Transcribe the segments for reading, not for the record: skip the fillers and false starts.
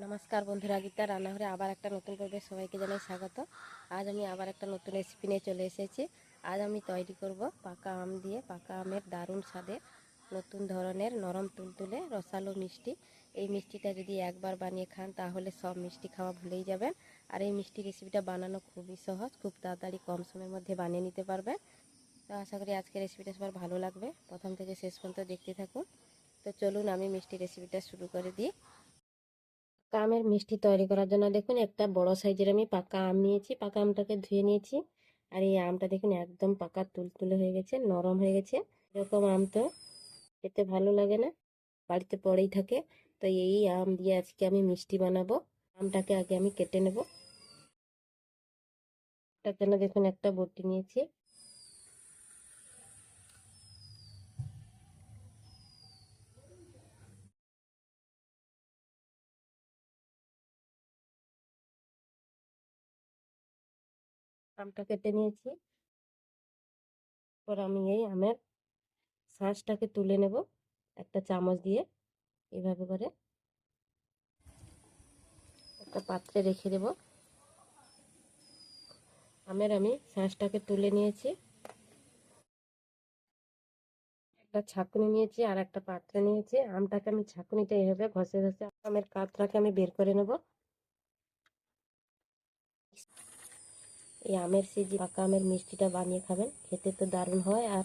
নমস্কার বন্ধুরা, গীতা রান্নাঘরে আবার একটা নতুন পর্বে সবাইকে জানাই স্বাগত। আজ আমি আবার একটা নতুন রেসিপি নিয়ে চলে এসেছি। আজ আমি তৈরি করব পাকা আম দিয়ে পাকা আমের দারুণ স্বাদের নতুন ধরনের নরম তুলতুলে রসালো মিষ্টি। এই মিষ্টিটা যদি একবার বানিয়ে খান তাহলে সব মিষ্টি খাওয়া ভুলেই যাবেন। আর এই মিষ্টি রেসিপিটা বানানো খুবই সহজ, খুব তাড়াতাড়ি কম সময়ের মধ্যে বানিয়ে নিতে পারবেন। তো আশা করি আজকের রেসিপিটা সবার ভালো লাগবে, প্রথম থেকে শেষ পর্যন্ত দেখতে থাকুন। তো চলুন আমি মিষ্টি রেসিপিটা শুরু করে দিই। পাকা আমের মিষ্টি তৈরি করার জন্য দেখুন একটা বড় সাইজের আমি পাকা আম নিয়েছি। পাকা আমটাকে ধুয়ে নিয়েছি। আর এই আমটা দেখুন একদম পাকা তুলতুলে হয়ে গেছে, নরম হয়ে গেছে। এরকম আম তো খেতে ভালো লাগে না, বাড়িতে পড়েই থাকে। তো এই আম দিয়ে আজকে আমি মিষ্টি বানাবো। আমটাকে আগে আমি কেটে নেব। তার জন্য দেখুন একটা বটি নিয়েছি। আমটা কেটে নিয়েছি। পর আমি এই আমের শাঁসটাকে তুলে নেব একটা চামচ দিয়ে। এভাবে করে একটা পাত্রে রেখে দেব। আমের আমি শাঁসটাকে তুলে নিয়েছি। একটা ছাঁকুনি নিয়েছি আর একটা পাত্রে নিয়েছি। আমটাকে আমি ছাঁকুনিতে এভাবে ঘষে ঘষে আমের কাতটাকে আমি বের করে নেব। এই আমের পাকা আমের মিষ্টিটা বানিয়ে খাবেন, খেতে তো দারুণ হয় আর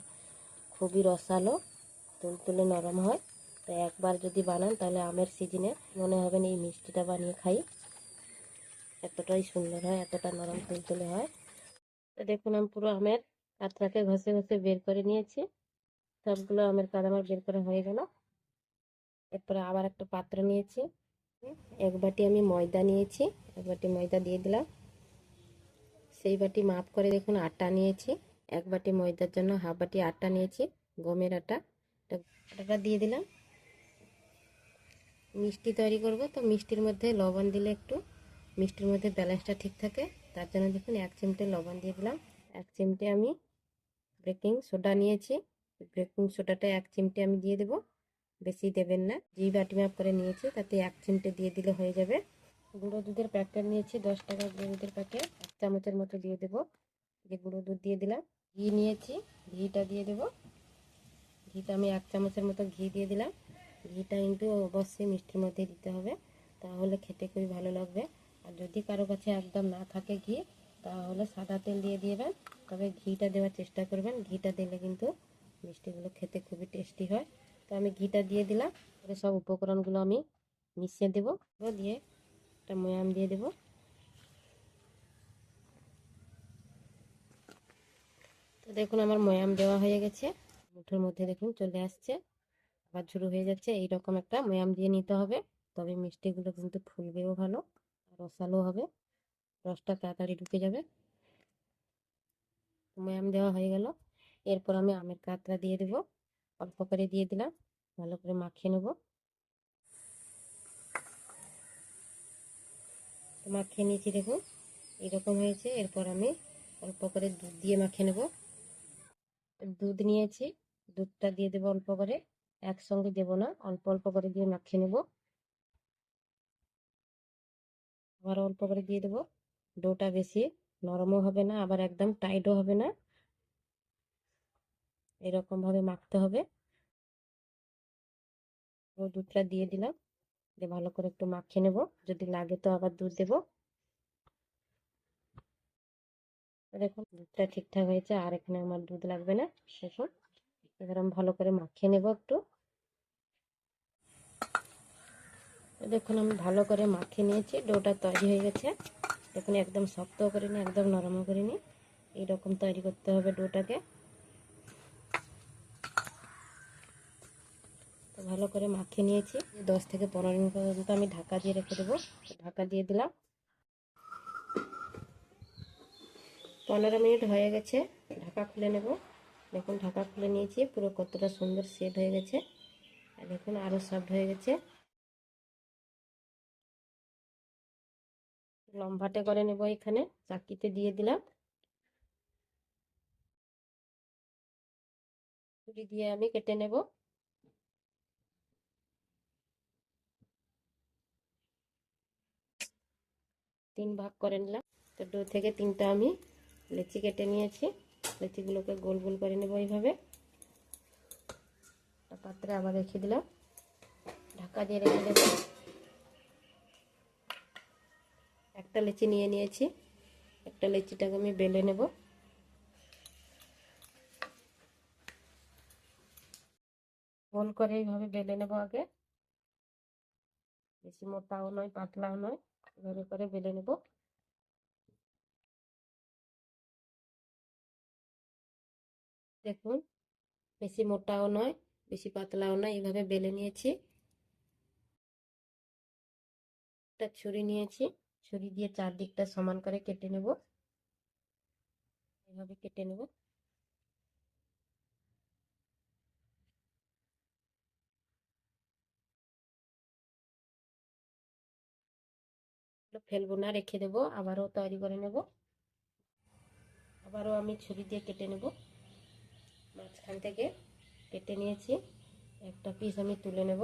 খুবই রসালো, তুলতুলে নরম হয়। তো একবার যদি বানান তাহলে আমের সিজনে মনে হবে এই মিষ্টিটা বানিয়ে খাই। এতটাই সুন্দর হয়, এতটা নরম তুলতুলে হয়। তো দেখুন আমি পুরো আমের কাতটাকে ঘষে ঘষে বের করে নিয়েছি। সবগুলো আমের কাত আমার বের করা হয়ে গেল। এরপরে আবার একটা পাত্র নিয়েছি। এক বাটি আমি ময়দা নিয়েছি। এক বাটি ময়দা দিয়ে দিলাম। সেই বাটি মাপ করে দেখুন আটা নিয়েছি। এক বাটি ময়দার জন্য হাফ বাটি আটা নিয়েছি, গমের আটা। আটাটা দিয়ে দিলাম। মিষ্টি তৈরি করব, তো মিষ্টির মধ্যে লবণ দিলে একটু মিষ্টির মধ্যে ব্যালেন্সটা ঠিক থাকে। তার জন্য দেখুন এক চিমটে লবণ দিয়ে দিলাম। এক চিমটে আমি বেকিং সোডা নিয়েছি। বেকিং সোডাটা এক চিমটে আমি দিয়ে দেবো, বেশি দেবেন না। যেই বাটি মাপ করে নিয়েছি তাতে এক চিমটে দিয়ে দিলে হয়ে যাবে। গুঁড়ো দুধের প্যাকেট নিয়েছি, 10 টাকার গুঁড়ো দুধের প্যাকেট, 1 চামচের মতো দিয়ে দেবো। যে গুঁড়ো দুধ দিয়ে দিলাম। ঘি নিয়েছি, ঘিটা দিয়ে দেবো। ঘিটা আমি 1 চামচের মতো ঘি দিয়ে দিলাম। ঘিটা কিন্তু অবশ্যই মিষ্টির মধ্যে দিতে হবে, তাহলে খেতে খুবই ভালো লাগবে। আর যদি কারো কাছে একদম না থাকে ঘি, তাহলে সাদা তেল দিয়ে দিবেন। তবে ঘিটা দেওয়ার চেষ্টা করবেন, ঘিটা দিলে কিন্তু মিষ্টিগুলো খেতে খুবই টেস্টি হয়। তো আমি ঘিটা দিয়ে দিলাম। পরে সব উপকরণগুলো আমি মিশিয়ে দেবো, দিয়ে একটা ময়াম দিয়ে দেবো। তো দেখুন আমার ময়াম দেওয়া হয়ে গেছে। মুঠোর মধ্যে দেখুন চলে আসছে, আবার ঝুরু হয়ে যাচ্ছে। এইরকম একটা ময়াম দিয়ে নিতে হবে, তবে মিষ্টিগুলো কিন্তু ফুলবেও ভালো আর রসালো হবে, রসটা তাড়াতাড়ি ঢুকে যাবে। ময়াম দেওয়া হয়ে গেল। এরপর আমি আমের কাতরা দিয়ে দেবো, অল্প করে দিয়ে দিলাম। ভালো করে মাখিয়ে নেব। মাখিয়ে নিয়েছি দেখুন এরকম হয়েছে। এরপর আমি অল্প করে দুধ দিয়ে মাখিয়ে নেব। দুধ নিয়েছি, দুধটা দিয়ে দেবো অল্প করে, একসঙ্গে দেবো না, অল্প অল্প করে দিয়ে মাখিয়ে নেব। আবার অল্প করে দিয়ে দেবো। ডোটা বেশি নরমও হবে না, আবার একদম টাইটও হবে না, এরকম ভাবে মাখতে হবে। ও দুধটা দিয়ে দিলাম, দিয়ে ভালো করে একটু মাখিয়ে নেব। যদি লাগে তো আবার দুধ দেবো। দেখুন দুধটা ঠিকঠাক হয়েছে, আর এখানে আমার দুধ লাগবে না। দেখুন এবার আমি ভালো করে মাখিয়ে নেব একটু। দেখুন আমি ভালো করে মাখিয়ে নিয়েছি, ডোটা তৈরি হয়ে গেছে। দেখুন একদম শক্তও করিনি, একদম নরমও করিনি, এইরকম তৈরি করতে হবে ডোটাকে। তো ভালো করে মাখিয়ে নিয়েছি। 10 থেকে 15 মিনিট পর্যন্ত আমি ঢাকা দিয়ে রেখে দেবো। ঢাকা দিয়ে দিলাম। 15 মিনিট হয়ে গেছে, ঢাকা খুলে নেব। দেখুন ঢাকা খুলে নিয়েছি, পুরো কতটা সুন্দর সেট হয়ে গেছে। আর দেখুন আরও সফট হয়ে গেছে। লম্বাটে করে নেব, এখানে চাকিতে দিয়ে দিলাম। ছুরি দিয়ে আমি কেটে নেব। তিন ভাগ করে নিলাম। তো ডো থেকে তিনটা আমি লেচি কেটে নিয়েছি। লেচিগুলোকে গোল গোল করে নেব এইভাবে। পাত্রে আবার রেখে দিলাম, ঢাকা দিয়ে রেখে দেব। একটা লেচি নিয়ে নিয়েছি, একটা লেচিটাকে আমি বেলে নেব। গোল করে এইভাবে বেলে নেব আগে, বেশি মোটাও নয় পাতলাও নয়, এভাবে করে বেলে নেব। দেখুন, বেশি মোটাও নয় বেশি পাতলাও নয়, এইভাবে বেলে নিয়েছি। একটা ছুরি নিয়েছি, ছুরি দিয়ে চারদিকটা সমান করে কেটে নেব। এইভাবে কেটে নেব। ফেলবো না, রেখে দেবো, আবারও তৈরি করে নেব। আবারও আমি ছুরি দিয়ে কেটে নেব। মাঝখান থেকে কেটে নিয়েছি, একটা পিস আমি তুলে নেব,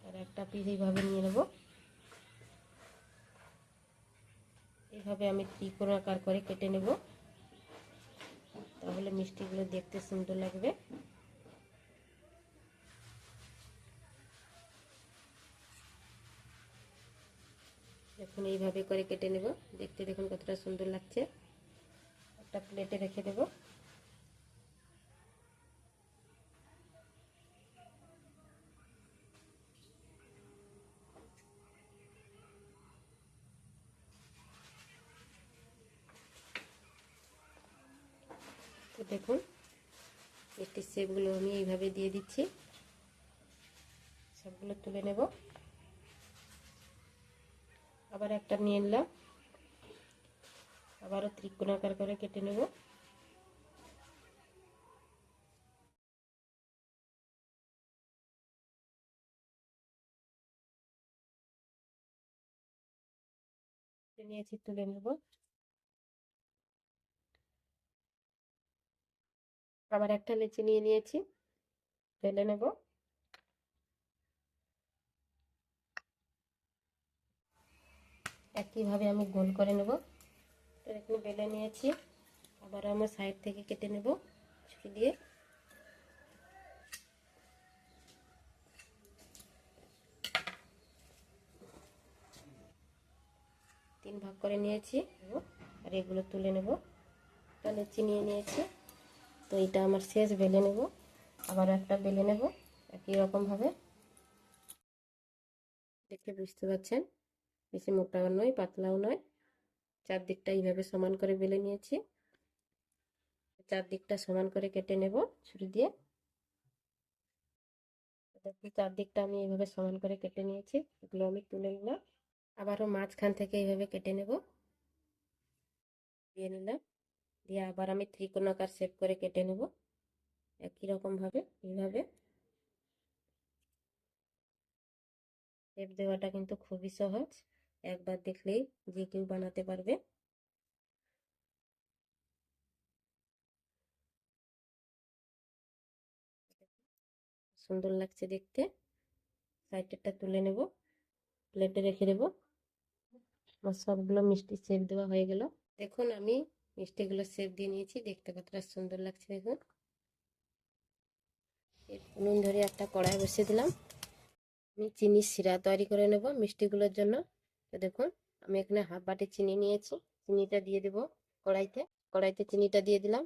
আর একটা পিস এইভাবে নিয়ে নেব। এইভাবে আমি ত্রিকোণাকার করে কেটে নেব, তাহলে মিষ্টিগুলো দেখতে সুন্দর লাগবে। দেখুন, এইভাবে করে কেটে নেব, দেখতে দেখুন কতটা সুন্দর লাগছে। একটা প্লেটে রেখে দেব। তো দেখুন, মিষ্টির শেপগুলো আমি এইভাবে দিয়ে দিচ্ছি, সবগুলো তুলে নেব। আবার একটা নিয়ে নিলাম, আবারও ত্রিকোণাকার করে কেটে নেব। নিয়েছি, তুলে নেব। আবার একটা লেচি নিয়ে নিয়েছি, ফেলে নেব। একইভাবে আমি গোল করে নেব। এরকম বেলে নিয়েছি, আবার আমার সাইড থেকে কেটে নেব ছুরি দিয়ে। তিন ভাগ করে নিয়েছি, আর এগুলো তুলে নেব। একটা লেচি নিয়ে নিয়েছি, তো এটা আমার শেষ, বেলে নেব। আবার একটা বেলে নেব একই রকম ভাবে। দেখে বুঝতে পারছেন, বেশি মোটাও নয় পাতলাও নয়। চারদিকটা এইভাবে সমান করে বেলে নিয়েছি, চারদিকটা সমান করে কেটে নেব ছুরি দিয়ে। দেখুন, চারদিকটা আমি এইভাবে সমান করে কেটে নিয়েছি, এগুলো আমি তুলে নিলাম। আবারও মাঝখান থেকে এইভাবে কেটে নেব, দিয়ে নিলাম। দিয়ে আবার আমি ত্রিকোণাকার শেপ করে কেটে নেব একই রকম ভাবে। এইভাবে শেপ দেওয়াটা কিন্তু খুবই সহজ, একবার দেখলেই যে কেউ বানাতে পারবে। সুন্দর লাগছে দেখতে। সাইডটা তুলে নেব, প্লেটে রেখে দেব। আমার সবগুলো মিষ্টি শেপ দেওয়া হয়ে গেল। দেখুন, আমি মিষ্টিগুলো শেপ দিয়ে নিয়েছি, দেখতে কতটা সুন্দর লাগছে দেখুন। নুন ধরে একটা কড়াই বসিয়ে দিলাম। আমি চিনির শিরা তৈরি করে নেব মিষ্টিগুলোর জন্য। তো দেখুন, আমি এখানে হাফ বাটি চিনি নিয়েছি, চিনিটা দিয়ে দেব কড়াইতে। কড়াইতে চিনিটা দিয়ে দিলাম।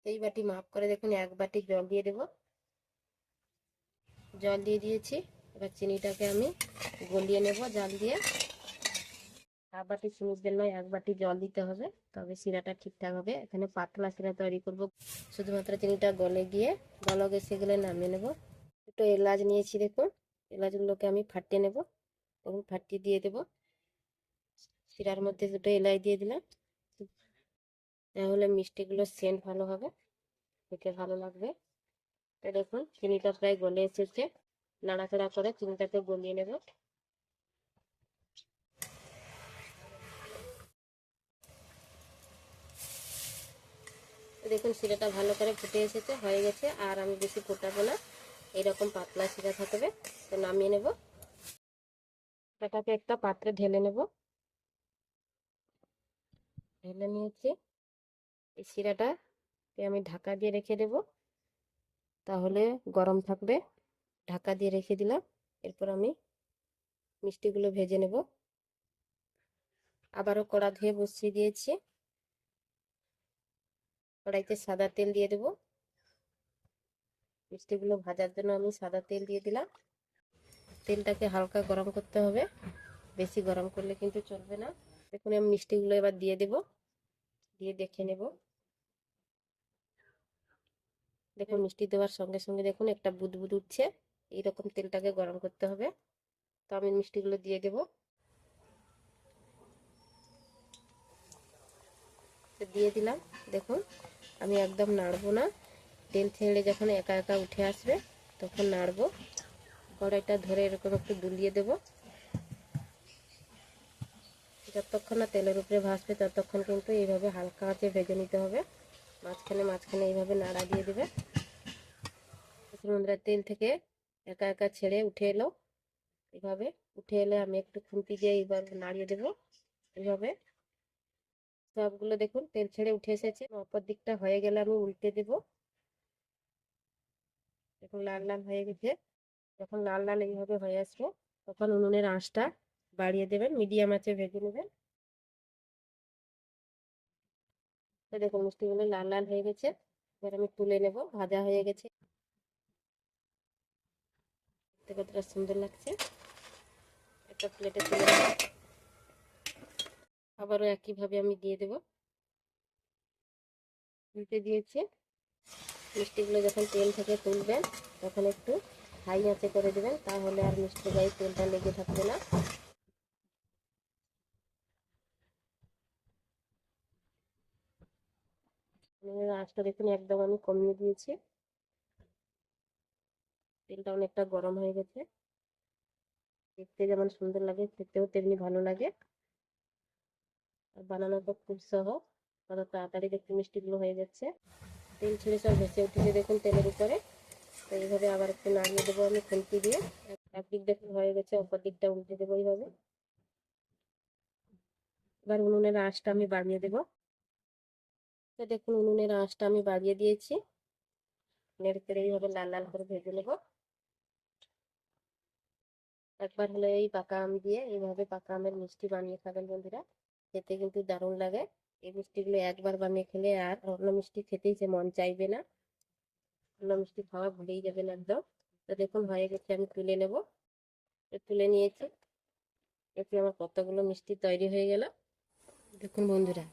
এই বাটি মাপ করে দেখুন 1 বাটি জল দিয়ে দেব। জল দিয়ে দিয়েছি, এবার চিনিটাকে আমি গলিয়ে নেব জাল দিয়ে। হাফ বাটি চিনির জন্য 1 বাটি জল দিতে হবে, তবে শিরাটা ঠিকঠাক হবে। এখানে পাতলা শিরা তৈরি করব, শুধুমাত্র চিনিটা গলে গিয়ে বলক এসে গেলে নামিয়ে নেব। দুটো এলাচ নিয়েছি, দেখুন এলাচগুলোকে আমি ফাটিয়ে নেব এবং ফাটিয়ে দিয়ে দেব। শিরার মধ্যে দুটো এলাচ দিয়ে দিলাম, তাহলে মিষ্টিগুলোর সেন্ট ভালো হবে, খেতে ভালো লাগবে। তো দেখুন, চিনিটা প্রায় গলে এসেছে, নাড়াচাড়া করে চিনিটাকে গলিয়ে নেব। দেখুন, শিরাটা ভালো করে ফুটে এসেছে, হয়ে গেছে। আর আমি বেশি ফোটাবো না, এইরকম পাতলা শিরা থাকবে। তো নামিয়ে নেব। এটাকে একটা পাত্রে ঢেলে নেব। ঢেলে নিয়েছি। এই শিরাটাকে আমি ঢাকা দিয়ে রেখে দেব, তাহলে গরম থাকবে। ঢাকা দিয়ে রেখে দিলাম। এরপর আমি মিষ্টিগুলো ভেজে নেব। আবারও কড়া ধুয়ে বসিয়ে দিয়েছি। কড়াইতে সাদা তেল দিয়ে দেব। মিষ্টিগুলো ভাজার জন্য আমি সাদা তেল দিয়ে দিলাম। তেলটাকে হালকা গরম করতে হবে, বেশি গরম করলে কিন্তু চলবে না। দেখুন আমি মিষ্টিগুলো এবার দিয়ে দেব, দিয়ে দেখে নেব। দেখুন মিষ্টি দেওয়ার সঙ্গে সঙ্গে দেখুন একটা বুদবুদ উঠছে। এইরকম তেলটাকে গরম করতে হবে। তো আমি মিষ্টিগুলো দিয়ে দেব। দিয়ে দিলাম। দেখুন আমি একদম নাড়বো না, তেল ছেড়ে যখন একা একা উঠে আসবে তখন নাড়বো। কড়াইটা ধরে এরকম একটু দুলিয়ে দেব। যতক্ষণ না তেলের উপরে ভাসবে ততক্ষণ কিন্তু এইভাবে হালকা আঁচে ভেজে নিতে হবে। মাঝখানে মাঝখানে এইভাবে নাড়া দিয়ে দেবে। বন্ধুরা তেল থেকে একা একা ছেড়ে উঠে এলো। এভাবে উঠে এলে আমি একটু খুন্তি দিয়ে এবার নাড়িয়ে দেবো। এইভাবে সবগুলো দেখুন তেল ছেড়ে উঠে এসেছে। অপর দিকটা হয়ে গেলে আমি উল্টে দেব। দেখুন লাল লাল হয়ে গেছে। যখন লাল লাল এইভাবে হয়ে আসবে তখন উনুনের আঁচটা বাড়িয়ে দেবেন, মিডিয়াম আঁচে ভেজে নেবেন। তো দেখুন মিষ্টিগুলো লাল লাল হয়ে গেছে। এবার আমি তুলে নেব। ভাজা হয়ে গেছে, দেখতে কতটা সুন্দর লাগছে। একটা প্লেটে তুলে নেব। আবারও একইভাবে আমি দিয়ে দেব। উল্টে দিয়েছি। মিষ্টিগুলো যখন তেল থেকে তুলবেন তখন একটু হাই আঁচে করে দেবেন, তাহলে আর মিষ্টি গায়ে তেলটা লেগে থাকবে না। আঁচটা দেখুন একদম আমি কমিয়ে দিয়েছি। তেলটা অনেকটা গরম হয়ে গেছে। দেখতে যেমন সুন্দর লাগে খেতেও তেমনি ভালো লাগে। আর বানানোটা খুব সহজ, কত তাড়াতাড়ি দেখতে মিষ্টিগুলো হয়ে যাচ্ছে। তেল ছেড়ে সব ভেসে উঠেছে দেখুন তেলের উপরে। তো এইভাবে আবার একটু নাড়িয়ে দেবো আমি খুন্তি দিয়ে। একদিক দেখুন হয়ে গেছে, অপর দিকটা উল্টে দেবো এইভাবে। এবার উনুনের আঁচটা আমি বাড়িয়ে দেবো। তো দেখুন উনুনের আঁচটা আমি বাড়িয়ে দিয়েছি। নেড়ে চেড়ে এইভাবে লাল লাল করে ভেজে নেবো। একবার হলে এই পাকা আম দিয়ে এইভাবে পাকা আমের মিষ্টি বানিয়ে খাবেন বন্ধুরা, খেতে কিন্তু দারুণ লাগে। এই মিষ্টিগুলো একবার বানিয়ে খেলে আর অন্য মিষ্টি খেতেই যে মন চাইবে না। অন্য মিষ্টি খাওয়া ভুলেই যাবেন একদম। তো দেখুন হয়ে গেছে, আমি তুলে নেব। তুলে নিয়েছি। এতে আমার কতগুলো মিষ্টি তৈরি হয়ে গেল। দেখুন বন্ধুরা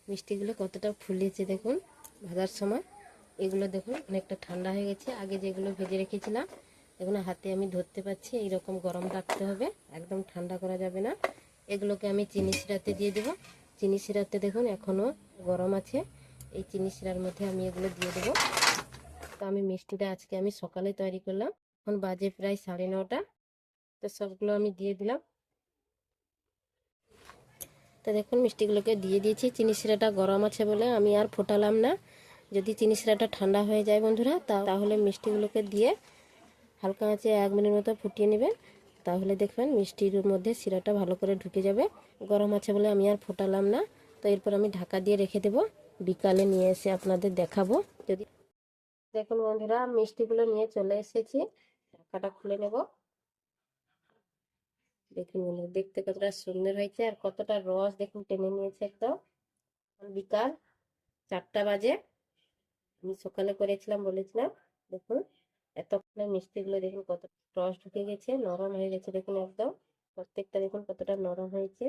মিষ্টিগুলো কতটা ফুলেছে দেখুন ভাজার সময়। এগুলো দেখুন অনেকটা ঠান্ডা হয়ে গেছে। আগে যেগুলো ভেজে রেখেছিলাম এগুলো হাতে আমি ধরতে পারছি। এইরকম গরম রাখতে হবে, একদম ঠান্ডা করা যাবে না। এগুলোকে আমি চিনি শিরাতে দিয়ে দেবো। চিনি শিরাতে দেখুন এখনও গরম আছে। এই চিনি শিরার মধ্যে আমি এগুলো দিয়ে দেবো। তো আমি মিষ্টিটা আজকে আমি সকালে তৈরি করলাম। এখন বাজে প্রায় 9:30। তো সবগুলো আমি দিয়ে দিলাম। তো দেখুন মিষ্টিগুলোকে দিয়ে দিয়েছি। চিনি শিরাটা গরম আছে বলে আমি আর ফোটালাম না। যদি চিনি শিরাটা ঠান্ডা হয়ে যায় বন্ধুরা তাহলে মিষ্টিগুলোকে দিয়ে হালকা আঁচে 1 মিনিট মতো ফুটিয়ে নেবেন, তাহলে দেখবেন মিষ্টির মধ্যে শিরাটা ভালো করে ঢুকে যাবে। গরম আছে বলে আমি আর ফোটালাম না। তো এরপর আমি ঢাকা দিয়ে রেখে দেবো, বিকালে নিয়ে এসে আপনাদের দেখাবো। যদি দেখুন বন্ধুরা মিষ্টিগুলো নিয়ে চলে এসেছি, ঢাকাটা খুলে নেব। দেখুন বন্ধুরা দেখতে কতটা সুন্দর হয়েছে আর কতটা রস দেখুন টেনে নিয়েছে একদম। বিকাল 4টা বাজে। আমি সকালে করেছিলাম বলেছিলাম। দেখুন এতক্ষণে মিষ্টিগুলো দেখুন কত রস ঢুকে গেছে, নরম হয়ে গেছে দেখুন একদম। প্রত্যেকটা দেখুন কতটা নরম হয়েছে।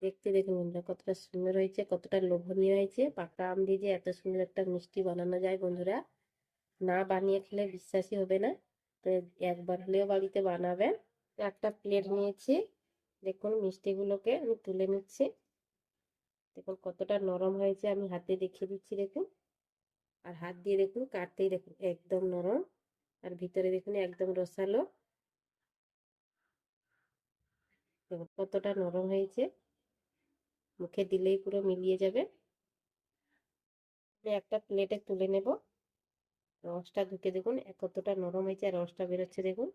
দেখতে দেখুন বন্ধুরা কতটা সুন্দর হয়েছে, কতটা লোভনীয় হয়েছে। পাকা আম দিয়ে যে এত সুন্দর একটা মিষ্টি বানানো যায় বন্ধুরা, না বানিয়ে খেলে বিশ্বাসই হবে না। তো একবার হলেও বাড়িতে বানাবেন। একটা প্লেট নিয়েছি, দেখুন মিষ্টিগুলোকে আমি তুলে নিচ্ছি। দেখুন কতটা নরম হয়েছে, আমি হাতে দেখিয়ে দিচ্ছি দেখুন। আর হাত দিয়ে দেখুন কাটতেই দেখুন একদম নরম, আর ভিতরে দেখুন একদম রসালো। দেখুন কতটা নরম হয়েছে, মুখে দিলেই পুরো মিলিয়ে যাবে। আমি একটা প্লেটে তুলে নেব। রসটা ঢুকে দেখুন কতটা নরম হয়েছে, আর রসটা বেরোচ্ছে দেখুন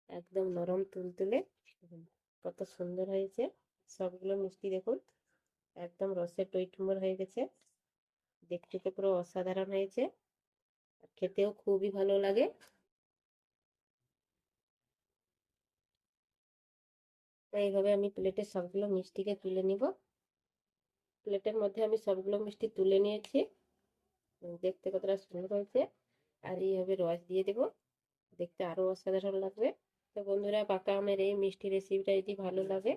একদম নরম তুলতুলে। দেখুন কত সুন্দর হয়েছে সবগুলো মিষ্টি। দেখুন একদম রসে টইটুম্বর হয়ে গেছে, দেখতে তো পুরো অসাধারণ হয়েছে, আর খেতেও খুবই ভালো লাগে। এইভাবে আমি প্লেটে সবগুলো মিষ্টিকে তুলে নিব। প্লেটের মধ্যে আমি সবগুলো মিষ্টি তুলে নিয়েছি, দেখতে কতটা সুন্দর হয়েছে। আর এইভাবে রস দিয়ে দেবো, দেখতে আরো অসাধারণ লাগবে। তো বন্ধুরা, পাকা আমের এই মিষ্টি রেসিপিটা যদি ভালো লাগে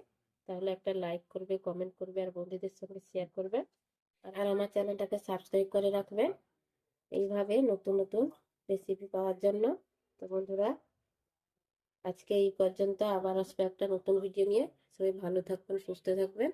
তাহলে একটা লাইক করবে, কমেন্ট করবে, আর বন্ধুদের সঙ্গে শেয়ার করবে। আর আমার চ্যানেলটাকে সাবস্ক্রাইব করে রাখবেন এইভাবে নতুন নতুন রেসিপি পাওয়ার জন্য। তো বন্ধুরা, আজকে এই পর্যন্ত, আবার আসবে একটা নতুন ভিডিও নিয়ে। সবাই ভালো থাকবেন, সুস্থ থাকবেন।